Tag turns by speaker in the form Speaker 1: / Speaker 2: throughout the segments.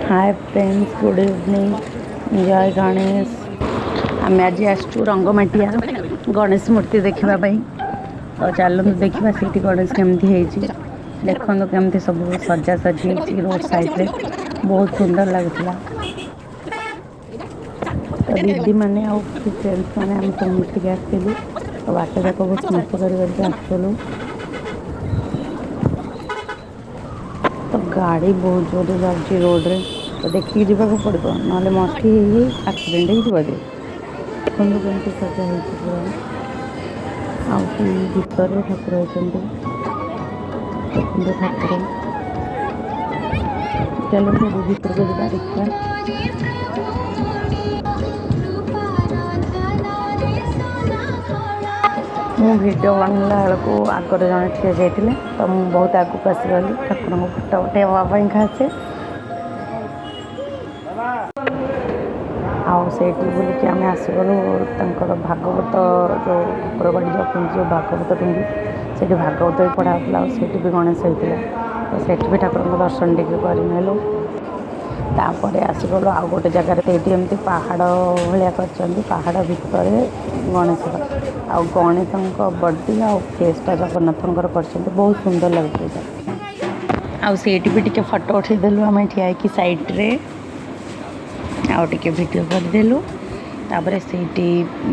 Speaker 1: Hi friends, good evening, जय गणेश। आम आज आसचु रंगमाटिया गणेश मूर्ति देखापी। तो चलतु देखा से गणेश केमती देखो केमती सब सजासजी रोड साइड रे बहुत सुंदर लगुला। तो दीदी मैंने फ्रेंड्स मैंने आम सब मिसिक आसलु। तो बाट जाक बहुत मजा करके आसलु। तो गाड़ी बहुत जोर जाऊँगी रोड रे, तो देखिए जावाक पड़ो ना मस्ती आक्सीडेट हो देखो केमती सजा हो पूरा। भितर ठाकुर होती ठाकुर। चलो सब भीतर को जा देखा। मु वीडियो बनला बेलू आगर जड़े ठिया जाते, तो मुझे बहुत आगू आसीगली ठाकुर फोटो उठाई खासे आठ बुलिक आम आसगलु। भागवत जो ठाकुरबाड़ी जो जो भागवत टुंगी से भागवत भी पढ़ाला, से भी गणेश होता। तो से भी ठाकुर दर्शन टे करनेलु। तापर आसगलु आउ गोटे जगार एमती पहाड़ भाया कर पहाड़ भितर गणेश आउ गणेश बडी आ फेसटा जगन्नाथ कर बहुत सुंदर लगे। आईटी भी टे फोटो उठेदेलु आम ठिया सैड्रे आउ टे भिडियो करदेलु। तापर से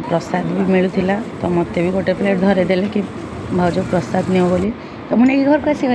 Speaker 1: प्रसाद भी मिलूला, तो मत भी गोटे प्लेट धरेदेले कि भाज प्रसाद नियो बोली। तो मुझे घर को आसीगली।